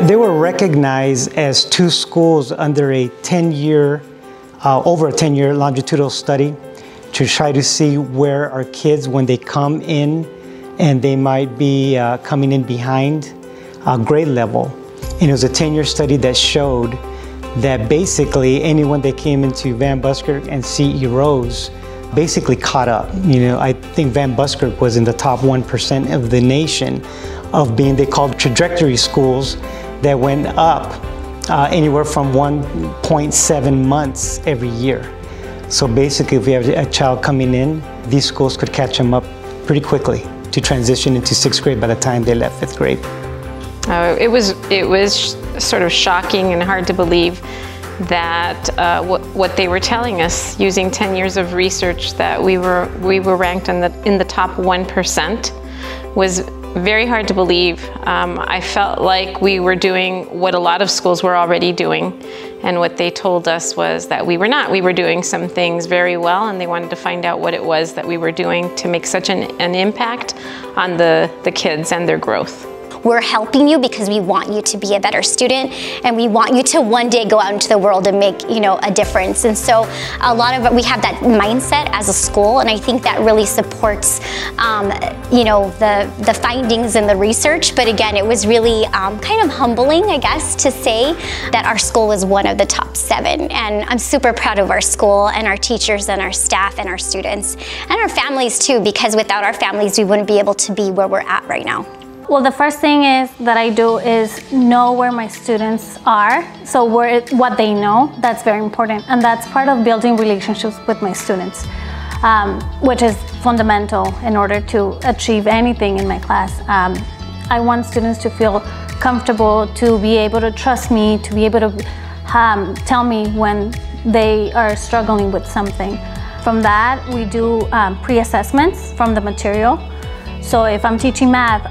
They were recognized as two schools under a 10-year, over a 10-year longitudinal study to try to see where our kids, when they come in, and they might be coming in behind grade level. And it was a 10-year study that showed that basically anyone that came into Van Buskirk and C.E. Rose basically caught up. You know, I think Van Buskirk was in the top 1% of the nation of being, they called trajectory schools, that went up anywhere from 1.7 months every year. So basically, if we have a child coming in, these schools could catch them up pretty quickly to transition into 6th grade by the time they left 5th grade. It was sort of shocking and hard to believe that what they were telling us, using 10 years of research, that we were ranked in the top 1%, was very hard to believe. I felt like we were doing what a lot of schools were already doing, and what they told us was that we were not. We were doing some things very well, and they wanted to find out what it was that we were doing to make such an impact on the kids and their growth. We're helping you because we want you to be a better student, and we want you to one day go out into the world and make, you know, a difference. And so a lot of it, we have that mindset as a school, and I think that really supports, you know, the findings and the research. But again, it was really kind of humbling, I guess, to say that our school is one of the top 7. And I'm super proud of our school and our teachers and our staff and our students and our families too, because without our families, we wouldn't be able to be where we're at right now. Well, the first thing that I do is know where my students are, so what they know. That's very important, and that's part of building relationships with my students, which is fundamental in order to achieve anything in my class. I want students to feel comfortable, to be able to trust me, to be able to tell me when they are struggling with something. From that, we do pre-assessments from the material. So if I'm teaching math,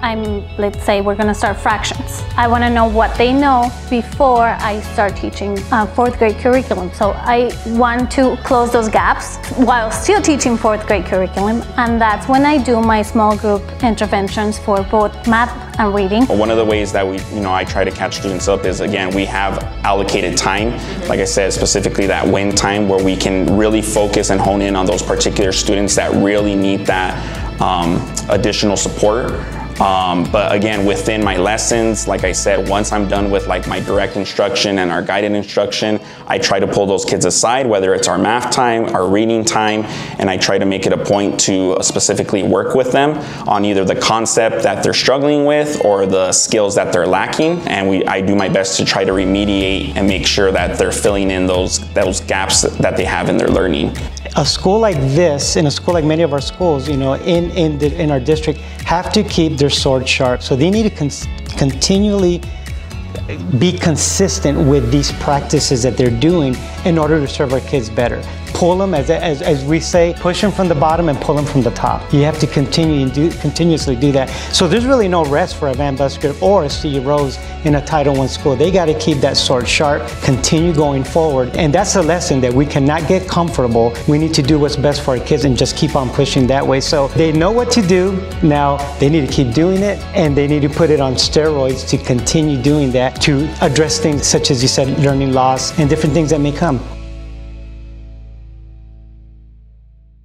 let's say we're going to start fractions. I want to know what they know before I start teaching 4th grade curriculum. So I want to close those gaps while still teaching 4th grade curriculum, and that's when I do my small group interventions for both math and reading. One of the ways that I try to catch students up is, again, we have allocated time, like I said, specifically that win time, where we can really focus and hone in on those particular students that really need that additional support. But again, within my lessons, like I said, once I'm done with like my direct instruction and our guided instruction, I try to pull those kids aside, whether it's our math time, our reading time, and I try to make it a point to specifically work with them on either the concept that they're struggling with or the skills that they're lacking. And I do my best to try to remediate and make sure that they're filling in those gaps that they have in their learning. A school like this, and a school like many of our schools, you know, in our district, have to keep their sword sharp. So they need to continually be consistent with these practices that they're doing in order to serve our kids better. Pull them, as we say, push them from the bottom and pull them from the top. You have to continuously do that. So there's really no rest for a Van Buskirk or a C.E. Rose in a Title I school. They got to keep that sword sharp, continue going forward. And that's a lesson that we cannot get comfortable. We need to do what's best for our kids and just keep on pushing that way. So they know what to do. Now they need to keep doing it, and they need to put it on steroids to continue doing that, to address things such as you said, learning loss and different things that may come.